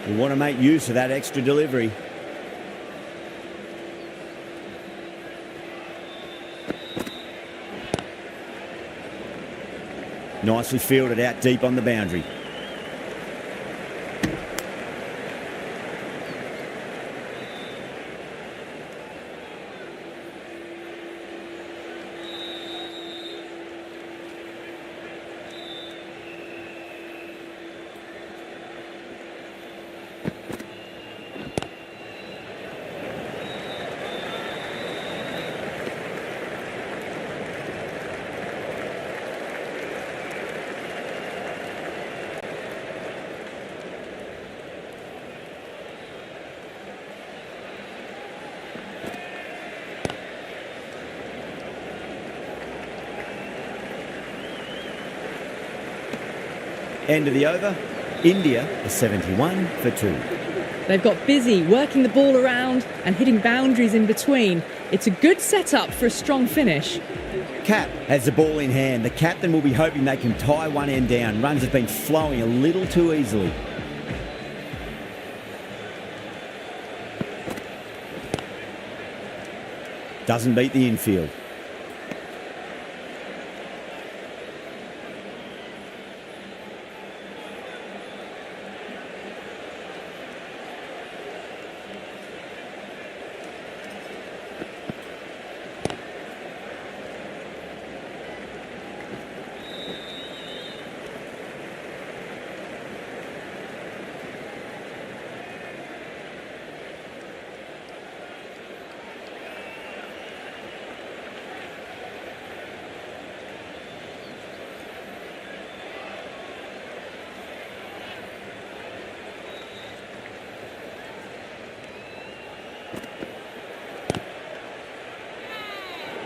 We want to make use of that extra delivery. Nicely fielded out deep on the boundary. End of the over. India is 71 for 2. They've got busy working the ball around and hitting boundaries in between. It's a good setup for a strong finish. Cap has the ball in hand. The captain will be hoping they can tie one end down. Runs have been flowing a little too easily. Doesn't beat the infield.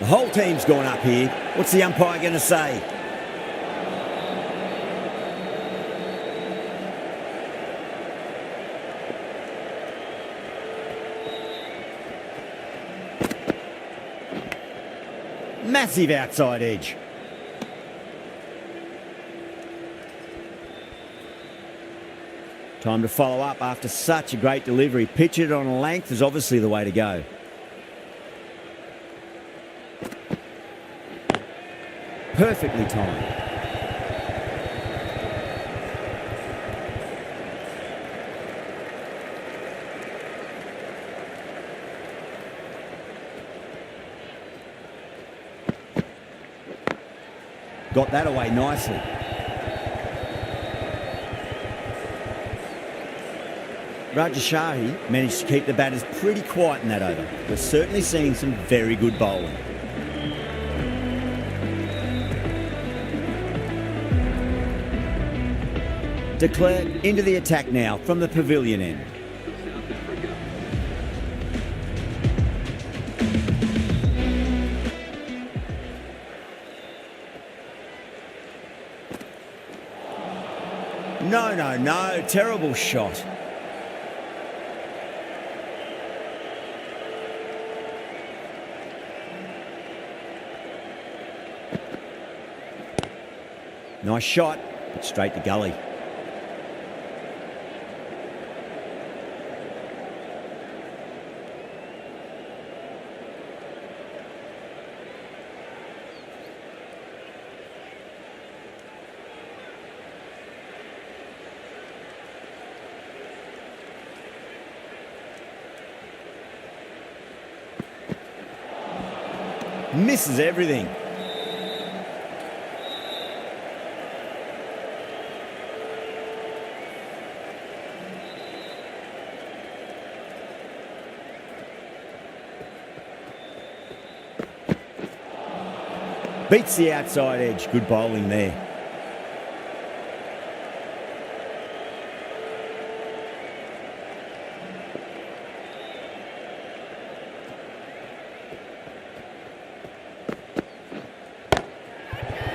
The whole team's gone up here. What's the umpire going to say? Massive outside edge. Time to follow up after such a great delivery. Pitch it on a length is obviously the way to go. Perfectly timed. Got that away nicely. Rajashahi managed to keep the batters pretty quiet in that over. We're certainly seeing some very good bowling. De Klerk into the attack now from the pavilion end. No, terrible shot. Nice shot, but straight to gully. Misses everything. Beats the outside edge. Good bowling there.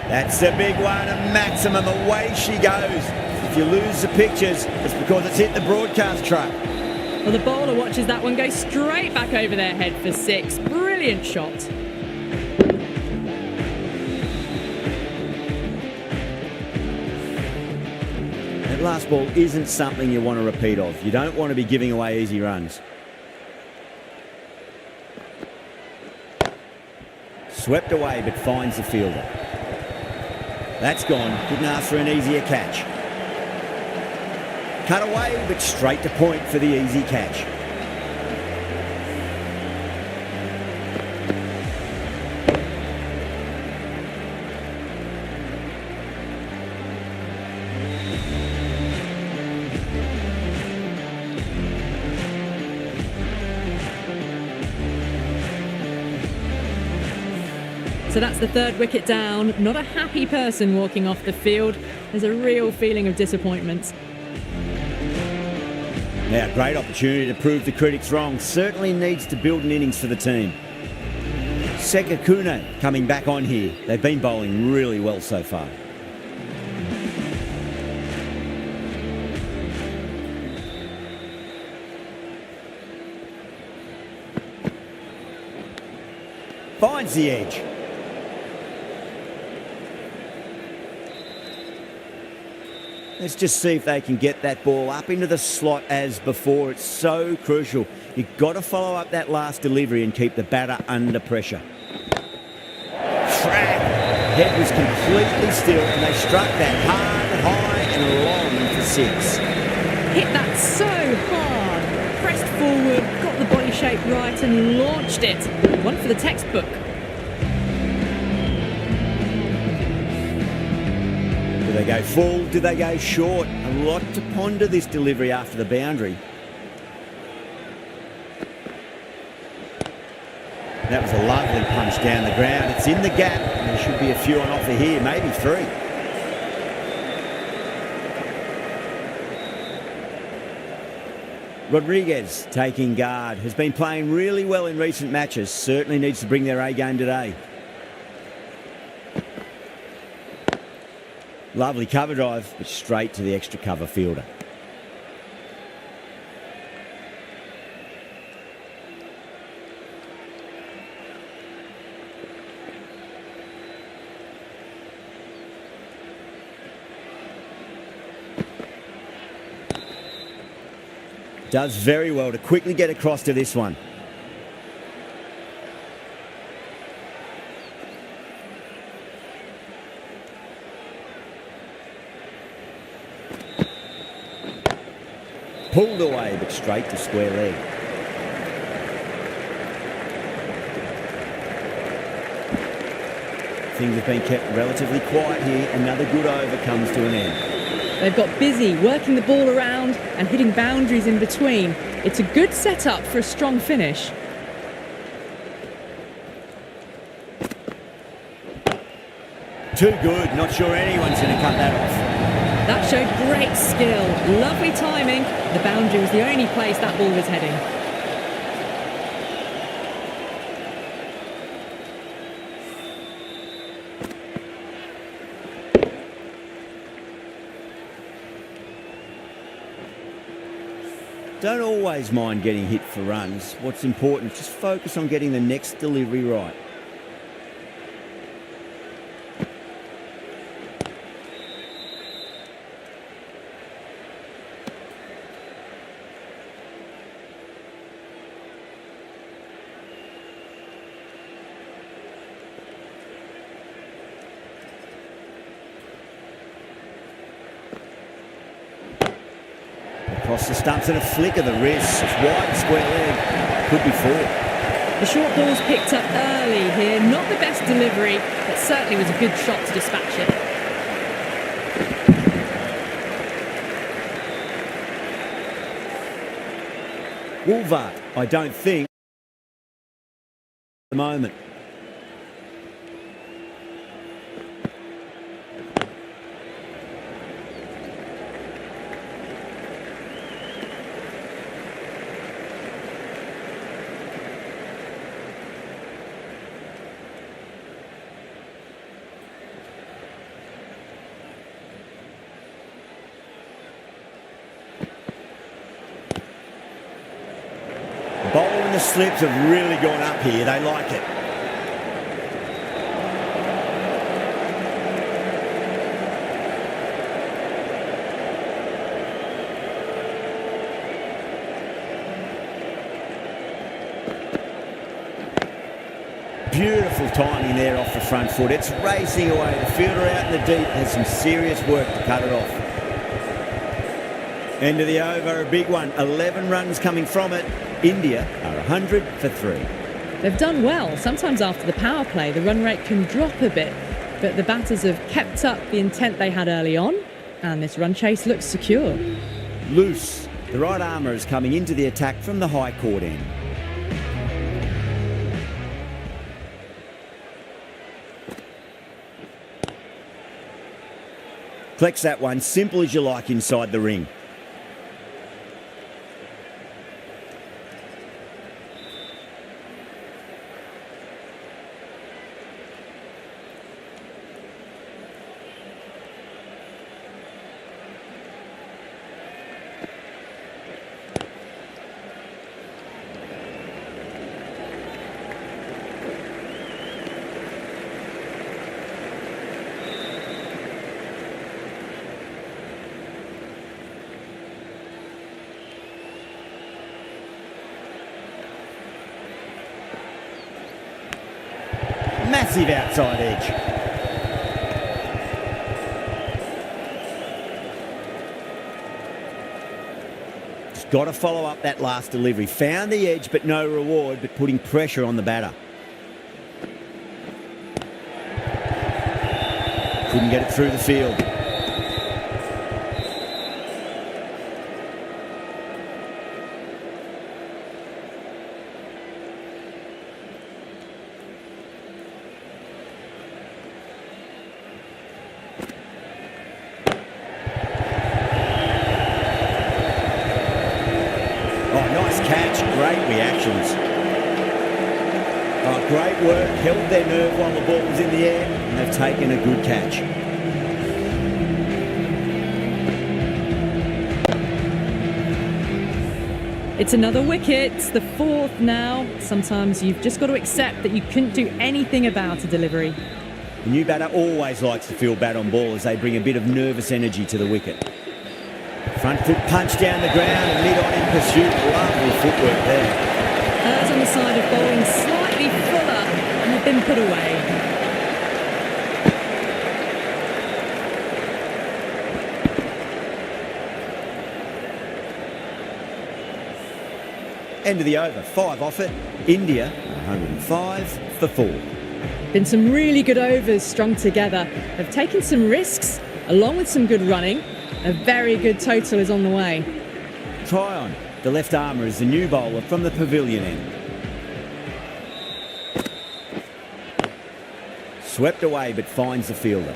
That's a big one, a maximum. Away she goes. If you lose the pictures, it's because it's hit the broadcast truck. Well, the bowler watches that one go straight back over their head for 6. Brilliant shot. That last ball isn't something you want to repeat of. You don't want to be giving away easy runs. Swept away, but finds the fielder. That's gone. Couldn't ask for an easier catch. Cut away, but straight to point for the easy catch. So that's the 3rd wicket down. Not a happy person walking off the field. There's a real feeling of disappointment. Now, great opportunity to prove the critics wrong. Certainly needs to build an innings for the team. Sekakuna coming back on here. They've been bowling really well so far. Finds the edge. Let's just see if they can get that ball up into the slot as before. It's so crucial. You've got to follow up that last delivery and keep the batter under pressure. Frag. Head was completely still and they struck that hard, high and long for 6. Hit that so hard. Pressed forward, got the body shape right and launched it. One for the textbook. Do they go full? Do they go short? A lot to ponder this delivery after the boundary. That was a lovely punch down the ground. It's in the gap. There should be a few on offer here, maybe 3. Rodriguez taking guard. Has been playing really well in recent matches. Certainly needs to bring their A game today. Lovely cover drive, but straight to the extra cover fielder. Does very well to quickly get across to this one. Pulled away, but straight to square leg. Things have been kept relatively quiet here. Another good over comes to an end. They've got busy working the ball around and hitting boundaries in between. It's a good setup for a strong finish. Too good. Not sure anyone's going to cut that off. That showed great skill. Lovely timing. The boundary was the only place that ball was heading. Don't always mind getting hit for runs. What's important is just focus on getting the next delivery right. Across the stumps and a flick of the wrist. It's wide, square leg. Could be 4. The short ball's picked up early. early here. Not the best delivery, but certainly was a good shot to dispatch it. Wolver, I don't think, at the moment. The bowler and the slips have really gone up here. They like it. Beautiful timing there off the front foot. It's racing away. The fielder out in the deep has some serious work to cut it off. End of the over, a big one. 11 runs coming from it. India are 100 for 3. They've done well. Sometimes after the power play, the run rate can drop a bit, but the batters have kept up the intent they had early on, and this run chase looks secure. Loose. The right armour is coming into the attack from the high court end. Collects that one, simple as you like inside the ring. Massive outside edge. Just got to follow up that last delivery. Found the edge, but no reward, but putting pressure on the batter. Couldn't get it through the field. Great reactions. Oh, great work. Held their nerve while the ball was in the air, and they've taken a good catch. It's another wicket. It's the 4th now. Sometimes you've just got to accept that you couldn't do anything about a delivery. The new batter always likes to feel bat on ball as they bring a bit of nervous energy to the wicket. Front foot punch down the ground and mid-on in pursuit. Lovely footwork there. Hers on the side of bowling slightly fuller and have been put away. End of the over. 5 off it. India 105 for 4. Been some really good overs strung together. They've taken some risks along with some good running. A very good total is on the way. Try on. The left armour is the new bowler from the pavilion end. Swept away but finds the fielder.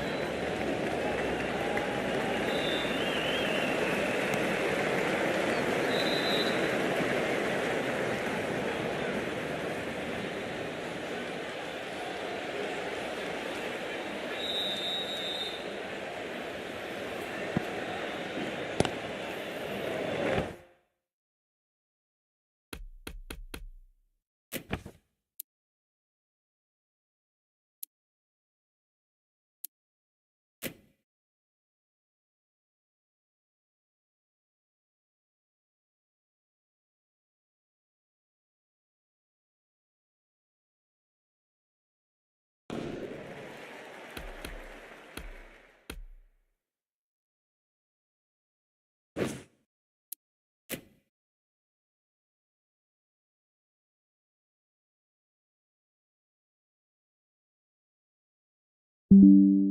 you.